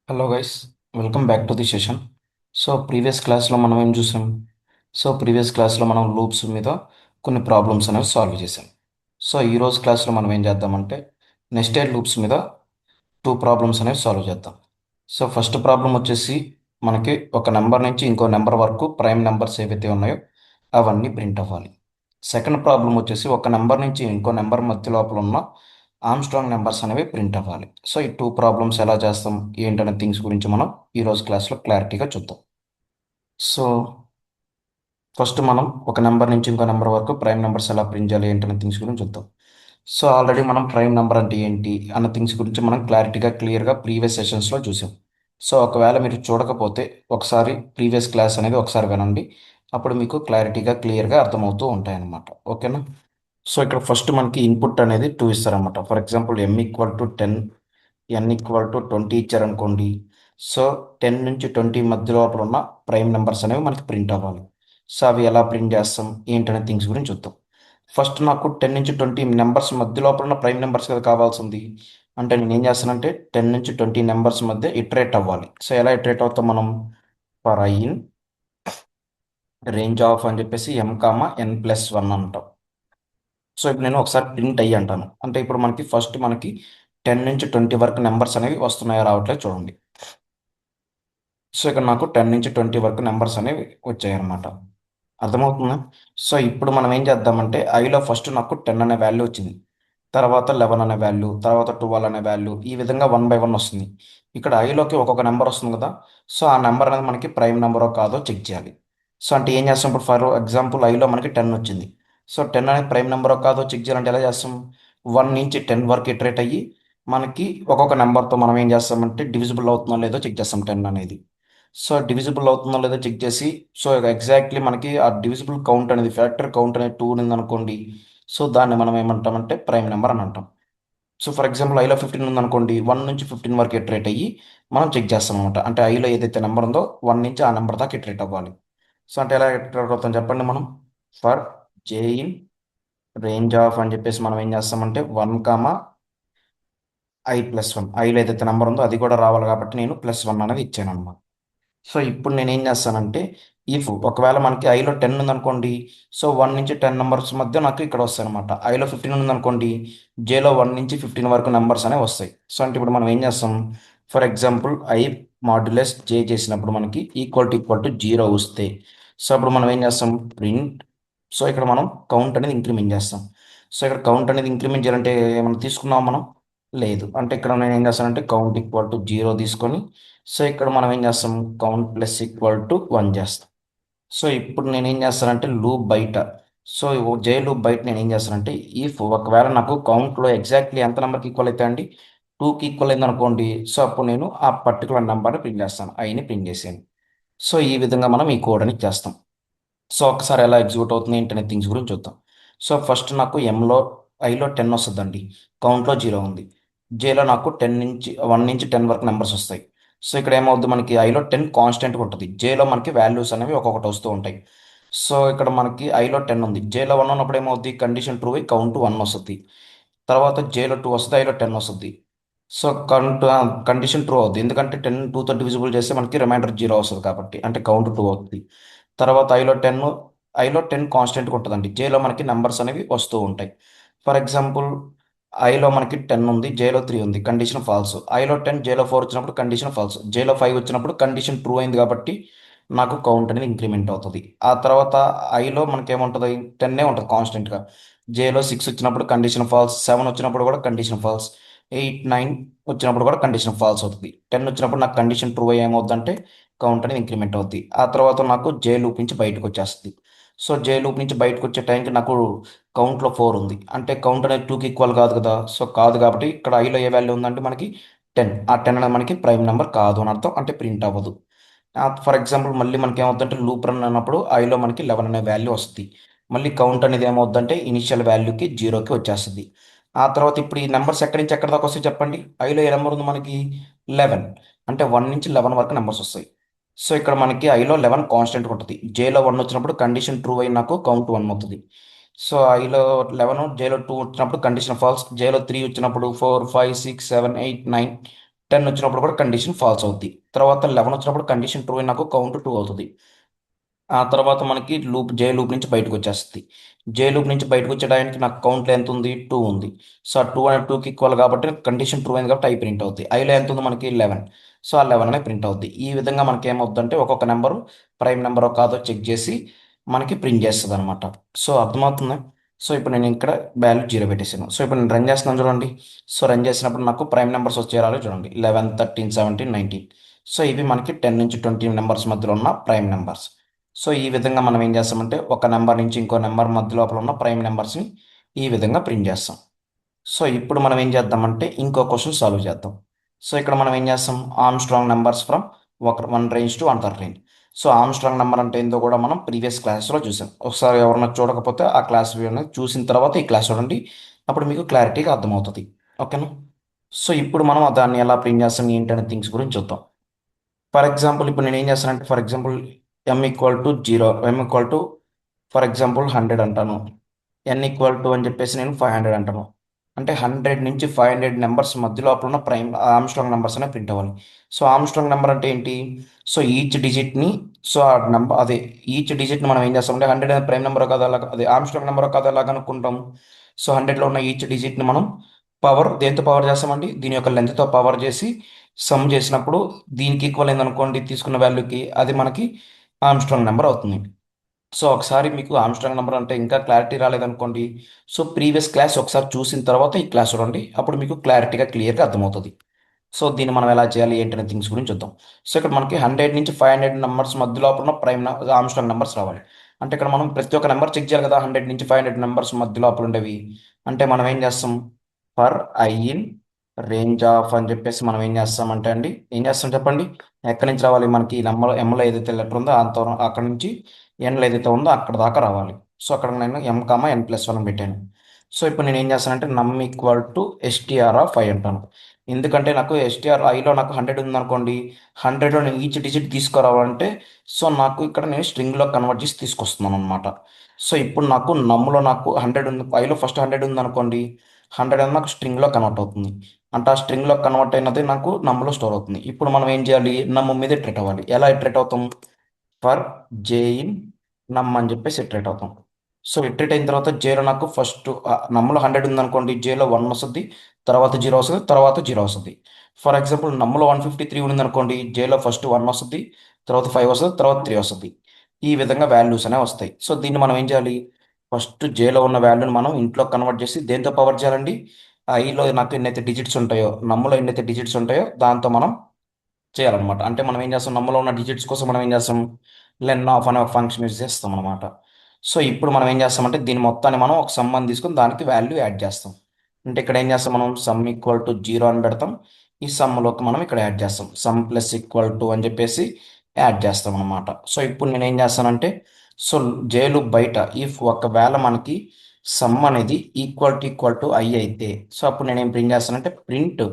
Hello guys, welcome back to the session. So previous క్లాస్లో మనం ఏం చూసాం? ప్రీవియస్ క్లాస్లో మనం లూప్స్ మీద కొన్ని ప్రాబ్లమ్స్ అనేవి సాల్వ్ చేసాం. ఈరోజు క్లాస్లో మనం ఏం చేద్దామంటే నెస్టెడ్ లూప్స్ మీద టూ ప్రాబ్లమ్స్ అనేవి సాల్వ్ చేద్దాం. ఫస్ట్ ప్రాబ్లం వచ్చేసి మనకి ఒక నెంబర్ నుంచి ఇంకో నెంబర్ వరకు ప్రైమ్ నెంబర్స్ ఏవైతే ఉన్నాయో అవన్నీ ప్రింట్ అవ్వాలి. సెకండ్ ప్రాబ్లం వచ్చేసి ఒక నెంబర్ నుంచి ఇంకో నెంబర్ మధ్య లోపల ఉన్న ఆమ్స్ట్రాంగ్ నెంబర్స్ అనేవి ప్రింట్ అవ్వాలి. ఈ టూ ప్రాబ్లమ్స్ ఎలా చేస్తాం ఏంటనే థింగ్స్ గురించి మనం ఈరోజు క్లాస్లో క్లారిటీగా చూద్దాం. సో ఫస్ట్ మనం ఒక నెంబర్ నుంచి ఇంకో నెంబర్ వరకు ప్రైమ్ నెంబర్స్ ఎలా ప్రింట్ చేయాలి ఏంటనే థింగ్స్ గురించి చూద్దాం. ఆల్రెడీ మనం ప్రైమ్ నెంబర్ అంటే ఏంటి అన్న థింగ్స్ గురించి మనం క్లియర్గా ప్రీవియస్ సెషన్స్లో చూసాం. ఒకవేళ మీరు చూడకపోతే ఒకసారి ప్రీవియస్ క్లాస్ అనేది ఒకసారి వినండి. అప్పుడు మీకు క్లియర్గా అర్థమవుతూ ఉంటాయన్నమాట. ఓకేనా? ఇక్కడ ఫస్ట్ మనకి ఇన్పుట్ అనేది 2 ఇస్తారనమాట. ఫర్ ఎగ్జాంపుల్ m = 10, n = 20 ఇచ్చారనుకోండి. సో 10 నుంచి 20 మధ్య లోపల ఉన్న ప్రైమ్ నెంబర్స్ అనేవి మనకి ప్రింట్ అవ్వాలి. అవి ఎలా ప్రింట్ చేస్తాం ఏంటనే థింగ్స్ గురించి చూద్దాం. ఫస్ట్ నాకు 10 నుంచి 20 నెంబర్స్ మధ్య లోపల ఉన్న ప్రైమ్ నెంబర్స్ కదా కావాల్సింది. అంటే నేను ఏం చేస్తానంటే 10 నుంచి 20 నెంబర్స్ మధ్య ఇటరేట్ అవ్వాలి. ఎలా ఇటరేట్ అవుతాం మనం? For I in range of అని చెప్పేసి m, n+1 అంటాం. ఇప్పుడు నేను ఒకసారి ప్రింట్ అయ్యి అంటాను. అంటే ఇప్పుడు మనకి 10 నుంచి 20 వరకు నెంబర్స్ అనేవి వస్తున్నాయో రావట్లేదు చూడండి. ఇక్కడ నాకు 10 నుంచి 20 వరకు నెంబర్స్ అనేవి వచ్చాయన్నమాట. అర్థమవుతుందా? ఇప్పుడు మనం ఏం చేద్దామంటే ఐలో ఫస్ట్ నాకు 10 అనే వాల్యూ వచ్చింది. తర్వాత 11 అనే వాల్యూ, తర్వాత 12 అనే వాల్యూ, ఈ విధంగా 1 బై 1 వస్తుంది. ఇక్కడ ఐలోకి ఒక్కొక్క నెంబర్ వస్తుంది కదా. ఆ నెంబర్ అనేది మనకి ప్రైమ్ నెంబరో కాదో చెక్ చేయాలి. అంటే ఏం చేస్తాం? ఇప్పుడు ఫర్ ఎగ్జాంపుల్ ఐలో మనకి 10 వచ్చింది. 10 అనేది ప్రైమ్ నెంబరో కాదో చెక్ చేయాలంటే ఎలా చేస్తాం? 1 నుంచి 10 వరకు ఇటరేట్ అయ్యి మనకి ఒక్కొక్క నెంబర్తో మనం ఏం చేస్తామంటే డివిజిబుల్ అవుతుందో లేదో చెక్ చేస్తాం 10 అనేది. డివిజిబుల్ అవుతుందో లేదో చెక్ చేసి ఎగ్జాక్ట్లీ మనకి ఆ డివిజిబుల్ కౌంట్ అనేది ఫ్యాక్టర్ కౌంట్ అనేది 2 ఉంది అనుకోండి. దాన్ని మనం ఏమంటామంటే ప్రైమ్ నెంబర్ అని అంటాం. ఫర్ ఎగ్జాంపుల్ ఐలో 15 ఉందనుకోండి, 1 నుంచి 15 వరకు ఇటరేట్ అయ్యి మనం చెక్ చేస్తాం అనమాట. అంటే ఐలో ఏదైతే నెంబర్ ఉందో 1 నుంచి ఆ నెంబర్ దాకా ఇటరేట్ అవ్వాలి. అంటే ఎలా ఇటరేట్ అవుతాం చెప్పండి మనం? For J in range of అని చెప్పేసి మనం ఏం చేస్తామంటే 1, I+1, ఐలో ఏదైతే నెంబర్ ఉందో అది కూడా రావాలి కాబట్టి నేను +1 అనేది ఇచ్చాను అనమాట. ఇప్పుడు నేను ఏం చేస్తానంటే ఒకవేళ మనకి ఐలో 10 ఉందనుకోండి, 1 నుంచి 10 నెంబర్స్ మధ్య నాకు ఇక్కడ వస్తాయి అనమాట. ఐలో 15 ఉందనుకోండి, జేలో 1 నుంచి 15 వరకు నెంబర్స్ అనేవి వస్తాయి. అంటే ఇప్పుడు మనం ఏం చేస్తాం? ఫర్ ఎగ్జాంపుల్ I మాడ్యులస్ జే చేసినప్పుడు మనకి ఈక్వల్ టు 0 వస్తే అప్పుడు మనం ఏం చేస్తాం? ప్రింట్. ఇక్కడ మనం కౌంట్ అనేది ఇంక్రిమెంట్ చేస్తాం. ఇక్కడ కౌంట్ అనేది ఇంక్రిమెంట్ చేయాలంటే ఏమైనా తీసుకున్నాం మనం? లేదు. అంటే ఇక్కడ నేను ఏం చేస్తానంటే కౌంట్ ఈక్వల్ టు 0 తీసుకొని ఇక్కడ మనం ఏం చేస్తాం? కౌంట్ ప్లస్ ఈక్వల్ టు 1 చేస్తాం. ఇప్పుడు నేను ఏం చేస్తానంటే లూప్ బయట జే లూప్ బయట నేను ఏం చేస్తానంటే ఒకవేళ నాకు కౌంట్లో ఎగ్జాక్ట్లీ ఎంత నెంబర్కి ఈక్వల్ అయితే అండి 2కి ఈక్వల్ అయింది అనుకోండి. అప్పుడు నేను ఆ పర్టికులర్ నెంబర్ని ప్రింట్ చేస్తాను, ఐని ప్రింట్ చేసాను. ఈ విధంగా మనం ఈ కోడ్ అని చేస్తాం. ఒకసారి ఎలా ఎగ్జిక్యూట్ అవుతుంది ఏంటనే థింగ్స్ గురించి చూద్దాం. ఫస్ట్ నాకు ఐలో 10 వస్తుందండి, కౌంట్లో 0 ఉంది. జేలో నాకు 10 నుంచి 1 నుంచి 10 వరకు నెంబర్స్ వస్తాయి. ఇక్కడ ఏమవుద్ది? మనకి ఐలో 10 కాన్స్టెంట్గా ఉంటుంది. జేలో మనకి వాల్యూస్ అనేవి ఒక్కొక్కటి వస్తూ ఉంటాయి. ఇక్కడ మనకి ఐలో 10 ఉంది, జేలో 1 ఉన్నప్పుడు ఏమవుద్ది? కండిషన్ ట్రూ అయి కౌంట్ 1 వస్తుంది. తర్వాత జేలో 2 వస్తుంది, ఐలో 10 వస్తుంది. కౌంట్ కండిషన్ ట్రూ అవుద్ది, ఎందుకంటే 10 2తో డివిజిబుల్ చేస్తే మనకి రిమైండర్ 0 వస్తుంది కాబట్టి, అంటే కౌంట్ 2 అవుతుంది. తర్వాత ఐలో 10 కాన్స్టెంట్గా ఉంటుందండి. జేలో మనకి నెంబర్స్ అనేవి వస్తూ ఉంటాయి. ఫర్ ఎగ్జాంపుల్ ఐలో మనకి 10 ఉంది, జేలో 3 ఉంది, కండిషన్ ఫాల్స్. ఐలో 10 జేలో 4 వచ్చినప్పుడు కండిషన్ ఫాల్స్. జేలో 5 వచ్చినప్పుడు కండిషన్ ట్రూ అయింది కాబట్టి నాకు కౌంట్ అనేది ఇంక్రిమెంట్ అవుతుంది. ఆ తర్వాత ఐలో మనకి ఏముంటుంది? 10 ఉంటుంది కాన్స్టెంట్గా. జేలో 6 వచ్చినప్పుడు కండిషన్ ఫాల్స్, 7 వచ్చినప్పుడు కూడా కండిషన్ ఫాల్స్, 8, 9 వచ్చినప్పుడు కూడా కండిషన్ ఫాల్స్ అవుతుంది. 10 వచ్చినప్పుడు నాకు కండిషన్ ట్రూ అయ్యి ఏమవుతుందంటే కౌంట్ అనేది ఇంక్రిమెంట్ అవుతుంది. ఆ తర్వాత నాకు జే లూప్ నుంచి బయటకు వచ్చేస్తుంది. జే లూప్ నుంచి బయటకు వచ్చే టైంకి నాకు కౌంట్లో 4 ఉంది, అంటే కౌంట్ అనేది 2కి ఈక్వల్ కాదు కదా. కాదు కాబట్టి ఇక్కడ ఐలో ఏ వాల్యూ ఉందంటే మనకి 10. ఆ 10 అనేది మనకి ప్రైమ్ నెంబర్ కాదు అని అర్థం, అంటే ప్రింట్ అవ్వదు. ఫర్ ఎగ్జాంపుల్ మళ్ళీ మనకి ఏమవుతుందంటే లూప్ రన్ అన్నప్పుడు ఐలో మనకి 11 అనే వాల్యూ వస్తుంది. మళ్ళీ కౌంట్ అనేది ఏమవుతుందంటే ఇనిషియల్ వాల్యూకి 0కి వచ్చేస్తుంది. ఆ తర్వాత ఇప్పుడు ఈ నెంబర్స్ ఎక్కడి నుంచి ఎక్కడి దాకా వస్తాయి చెప్పండి? ఐలో ఏ నెంబర్ ఉంది మనకి? 11. అంటే 1 నుంచి 11 వరకు నెంబర్స్ వస్తాయి. ఇక్కడ మనకి ఐలో 11 కాన్స్టెంట్గా ఉంటుంది. జేలో 1 వచ్చినప్పుడు కండిషన్ ట్రూ అయి నాకు కౌంట్ 1 అవుతుంది. ఐలో 11, జేలో 2 వచ్చినప్పుడు కండిషన్ ఫాల్స్, జేలో 3 వచ్చినప్పుడు 4, 5, 6, 7, 8, 9, 10 వచ్చినప్పుడు కూడా కండిషన్ ఫాల్స్ అవుద్ది. తర్వాత 11 వచ్చినప్పుడు కండిషన్ ట్రూ అని నాకు కౌంట్ 2 అవుతుంది. ఆ తర్వాత మనకి లూప్ నుంచి బయటకు వచ్చేస్తుంది. లూప్ నుంచి బయటకు వచ్చేటానికి నాకు కౌంట్లో ఎంత ఉంది? 2 ఉంది. సో ఆ 2 అనేది 2కి ఈక్వల్ కాబట్టి కండిషన్ ట్రూ అయింది కాబట్టి ఐ ప్రింట్ అవుతుంది. ఐలో ఎంత ఉంది మనకి? 11. సో ఆ 11 అనేది ప్రింట్ అవుద్ది. ఈ విధంగా మనకి ఏమవుతుందంటే ఒక్కొక్క నెంబరు ప్రైమ్ నెంబరో కాదో చెక్ చేసి మనకి ప్రింట్ చేస్తుంది అనమాట. సో అర్థమవుతుందా? సో ఇప్పుడు నేను ఇక్కడ వాల్యూ 0 పెట్టేసాను. సో ఇప్పుడు నేను రన్ చేస్తున్నాను చూడండి. సో రన్ చేసినప్పుడు నాకు ప్రైమ్ నెంబర్స్ వచ్చేయాలో చూడండి. 11, 13, 17, 19. సో ఇవి మనకి 10 నుంచి 20 నెంబర్స్ మధ్యలో ఉన్న ప్రైమ్ నెంబర్స్. సో ఈ విధంగా మనం ఏం చేస్తామంటే ఒక నెంబర్ నుంచి ఇంకో నెంబర్ మధ్య లోపల ఉన్న ప్రైమ్ నెంబర్స్ని ఈ విధంగా ప్రింట్ చేస్తాం. సో ఇప్పుడు మనం ఏం చేద్దామంటే ఇంకో క్వశ్చన్ సాల్వ్ చేద్దాం. సో ఇక్కడ మనం ఏం చేస్తాం? Armstrong numbers from one range to another range. So Armstrong number అంటే ఏందో కూడా మనం ప్రీవియస్ క్లాస్లో చూసాం. ఒకసారి ఎవరన్నా చూడకపోతే ఆ క్లాస్ వీడియోని చూసిన తర్వాత ఈ క్లాస్ చూడండి. అప్పుడు మీకు క్లారిటీగా అర్థమవుతుంది. ఓకేనా? సో ఇప్పుడు మనం దాన్ని ఎలా ప్రింట్ చేస్తాం ఏంటనే థింగ్స్ గురించి చూద్దాం. ఫర్ ఎగ్జాంపుల్ ఇప్పుడు నేను ఏం చేస్తానంటే for example M equal to for example 100 అంటాను. అని చెప్పేసి నేను 500 అంటాను. అంటే 100 నుంచి 500 నెంబర్స్ మధ్య లోపల ఉన్న ప్రైమ్ ఆర్మ్స్ట్రాంగ్ నెంబర్స్ అనే ప్రింట్ అవ్వాలి. సో ఆర్మ్స్ట్రాంగ్ నెంబర్ అంటే ఏంటి? సో ఈచ్ డిజిట్ని సో ఆ నెంబర్ అదే ఈచ్ డిజిట్ని మనం ఏం చేస్తామంటే 100 అనేది ప్రైమ్ నెంబర్ కదా అలాగా అదే ఆర్మ్స్ట్రాంగ్ నెంబర్ కదా అలాగా అనుకుంటాం. సో 100లో ఉన్న ఈచ్ డిజిట్ని మనం దేంతో పవర్ చేస్తామండి? దీని యొక్క లెంత్తో పవర్ చేసి సమ్ చేసినప్పుడు దీనికి ఈక్వల్ అయిందనుకోండి తీసుకున్న వాల్యూకి అది మనకి ఆర్మ్స్ట్రాంగ్ నెంబర్ అవుతుంది. సో ఒకసారి మీకు ఆమ్స్ట్రాంగ్ నెంబర్ అంటే ఇంకా క్లారిటీ రాలేదనుకోండి. సో ప్రీవియస్ క్లాస్ ఒకసారి చూసిన తర్వాత ఈ క్లాస్ చూడండి. అప్పుడు మీకు క్లియర్గా అర్థమవుతుంది. సో దీన్ని మనం ఎలా చేయాలి ఏంటనే థింగ్స్ గురించి చూద్దాం. సో ఇక్కడ మనకి 100 నుంచి 500 నెంబర్స్ మధ్య లోపల ఉన్న ఆమ్స్ట్రాంగ్ నెంబర్స్ రావాలి. అంటే ఇక్కడ మనం ప్రతి ఒక్క నెంబర్ చెక్ చేయాలి కదా. 100 నుంచి 500 నెంబర్స్ మధ్య లోపల ఉండేవి. అంటే మనం ఏం చేస్తాం? For I in range of అని చెప్పేసి మనం ఏం చేస్తామంటే అండి ఏం చేస్తాం చెప్పండి. ఎక్కడి నుంచి రావాలి? మనకి నెంబర్ ఎంలో ఏదైతే లెటర్ ఉందో అంత అక్కడ నుంచి ఎన్లో ఏదైతే ఉందో అక్కడ దాకా రావాలి. సో అక్కడ నేను M, N+1 పెట్టాను. సో ఇప్పుడు నేను ఏం చేస్తానంటే నమ్ ఈక్వల్ టు STR(i) అంటాను. ఎందుకంటే నాకు ఐలో నాకు 100 ఉందనుకోండి. 100లో నేను ఈచ్ డిజిట్ తీసుకురావాలంటే సో నాకు ఇక్కడ నేను స్ట్రింగ్లో కన్వర్ట్ చేసి తీసుకొస్తున్నాను అనమాట. సో ఇప్పుడు నాకు నమ్ములో నాకు 100 ఉంది. ఐలో ఫస్ట్ 100 ఉందనుకోండి. 100 అనేది నాకు స్ట్రింగ్లో కన్వర్ట్ అవుతుంది. అంటే ఆ స్ట్రింగ్లో కన్వర్ట్ అయినది నాకు నమ్ములో స్టోర్ అవుతుంది. ఇప్పుడు మనం ఏం చేయాలి? నమ్ము మీద ఇటరేట్ అవ్వాలి. ఎలా ఇటరేట్ అవుతాం? ఫర్ జే ఇన్ నమ్ అని చెప్పేసి ఇటరేట్ అవుతాం. సో ఇటరేట్ అయిన తర్వాత జేలో నాకు ఫస్ట్ నమ్ములో 100 ఉందనుకోండి. జేలో 1 వస్తుంది, తర్వాత 0 వస్తుంది, తర్వాత 0 వస్తుంది. ఫర్ ఎగ్జాంపుల్ నమ్ములో 153 ఉందనుకోండి. జేలో ఫస్ట్ 1 వస్తుంది, తర్వాత 5 వస్తుంది, తర్వాత 3 వస్తుంది. ఈ విధంగా వాల్యూస్ అనేవి వస్తాయి. సో దీన్ని మనం ఏం చేయాలి? ఫస్ట్ జేలో ఉన్న వాల్యూని మనం ఇంట్లో కన్వర్ట్ చేసి దేంతో పవర్ చేయాలండి? ఐలో నాకు ఎన్నైతే డిజిట్స్ ఉంటాయో నమ్ములో ఎన్నైతే డిజిట్స్ ఉంటాయో దాంతో మనం చేయాలన్నమాట. అంటే మనం ఏం చేస్తాం? నమ్మలో ఉన్న డిజిట్స్ కోసం మనం ఏం చేస్తాం? లెన్ ఆఫ్ అనే ఒక ఫంక్షన్ యూజ్ చేస్తాం అనమాట. సో ఇప్పుడు మనం ఏం చేస్తామంటే దీని మొత్తాన్ని మనం ఒక సమ్ అని తీసుకొని దానికి వాల్యూ యాడ్ చేస్తాం. అంటే ఇక్కడ ఏం చేస్తాం? మనం సమ్ ఈక్వల్ టు 0 అని పెడతాం. ఈ సమ్లోకి మనం ఇక్కడ యాడ్ చేస్తాం. సమ్ ప్లస్ ఈక్వల్ టు అని చెప్పేసి యాడ్ చేస్తాం అనమాట. సో ఇప్పుడు నేను ఏం చేస్తానంటే సో జైలు బయట ఇఫ్ ఒకవేళ మనకి సమ్ అనేది ఈక్వల్ టు ఐ అయితే సో అప్పుడు నేను ఏం ప్రింట్ చేస్తానంటే ప్రింట్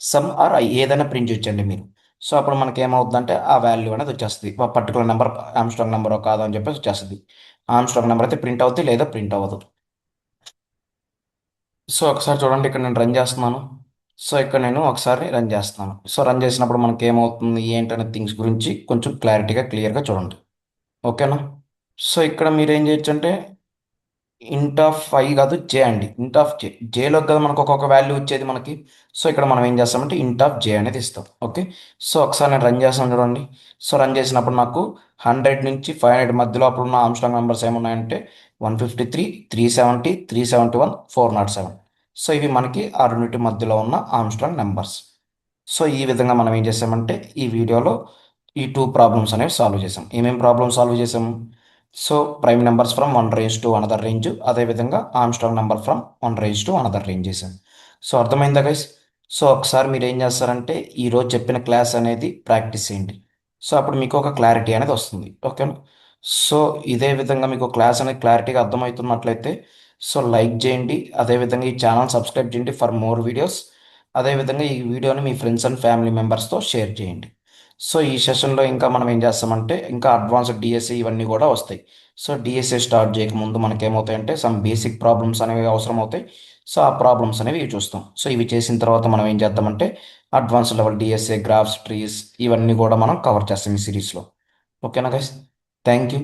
సమ్ ఆర్ ఐ ఏదైనా ప్రింట్ చేయొచ్చండి మీరు. సో అప్పుడు మనకి ఏమవుతుందంటే ఆ వాల్యూ అనేది వచ్చేస్తుంది. ఒక పర్టికులర్ నెంబర్ ఆమ్స్ట్రాంగ్ నెంబర్ కాదు అని చెప్పేసి వచ్చేస్తుంది. ఆమ్స్ట్రాంగ్ నెంబర్ అయితే ప్రింట్ అవుతుంది లేదా ప్రింట్ అవ్వదు. సో ఒకసారి చూడండి ఇక్కడ నేను రన్ చేస్తున్నాను. సో ఇక్కడ నేను ఒకసారి రన్ చేస్తున్నాను. సో రన్ చేసినప్పుడు మనకి ఏమవుతుంది ఏంటనే థింగ్స్ గురించి కొంచెం క్లియర్గా చూడండి. ఓకేనా? సో ఇక్కడ మీరు ఏం చేయొచ్చు అంటే ఇంట్ ఆఫ్ ఐ కాదు జే అండి. ఇంట్ ఆఫ్ జే జేలో కదా మనకు ఒక్కొక్క వాల్యూ వచ్చేది మనకి. సో ఇక్కడ మనం ఏం చేస్తామంటే ఇంట్ ఆఫ్ జే అనేది ఇస్తాం. ఓకే. సో ఒకసారి నేను రన్ చేస్తాను చూడండి. సో రన్ చేసినప్పుడు నాకు 100 నుంచి 500 మధ్యలో అప్పుడు ఉన్న ఆమ్స్ట్రాంగ్ నెంబర్స్ ఏమున్నాయంటే 153, 370, 371, 407. సో ఇవి మనకి ఆ రెండింటి మధ్యలో ఉన్న ఆమ్స్ట్రాంగ్ నెంబర్స్. సో ఈ విధంగా మనం ఏం చేసామంటే ఈ వీడియోలో ఈ 2 ప్రాబ్లమ్స్ అనేవి సాల్వ్ చేసాం. ఏమేం ప్రాబ్లమ్ సాల్వ్ చేసాం? So prime numbers from one range to another range, అదేవిధంగా Armstrong number from one range to another range చేసాం. సో అర్థమైందా గైస్? సో ఒకసారి మీరు ఏం చేస్తారంటే ఈరోజు చెప్పిన క్లాస్ అనేది ప్రాక్టీస్ చేయండి. సో అప్పుడు మీకు ఒక క్లారిటీ అనేది వస్తుంది. ఓకేనా? సో ఇదే విధంగా మీకు క్లాస్ అనేది క్లారిటీగా అర్థమవుతున్నట్లయితే సో లైక్ చేయండి. అదేవిధంగా ఈ ఛానల్ సబ్స్క్రైబ్ చేయండి ఫర్ మోర్ వీడియోస్. అదేవిధంగా ఈ వీడియోని మీ ఫ్రెండ్స్ అండ్ ఫ్యామిలీ మెంబర్స్తో షేర్ చేయండి. సో ఈ సెషన్లో ఇంకా మనం ఏం చేస్తామంటే ఇంకా అడ్వాన్స్డ్ డిఎస్ఏ ఇవన్నీ కూడా వస్తాయి. సో డిఎస్ఏ స్టార్ట్ చేయకముందు మనకి ఏమవుతాయంటే సమ్ బేసిక్ ప్రాబ్లమ్స్ అనేవి అవసరం అవుతాయి. సో ఆ ప్రాబ్లమ్స్ అనేవి ఇవి చూస్తాం. సో ఇవి చేసిన తర్వాత మనం ఏం చేద్దామంటే advance level DSA graphs trees ఇవన్నీ కూడా మనం కవర్ చేస్తాం ఈ సిరీస్లో. ఓకేనా గైస్? Thank you.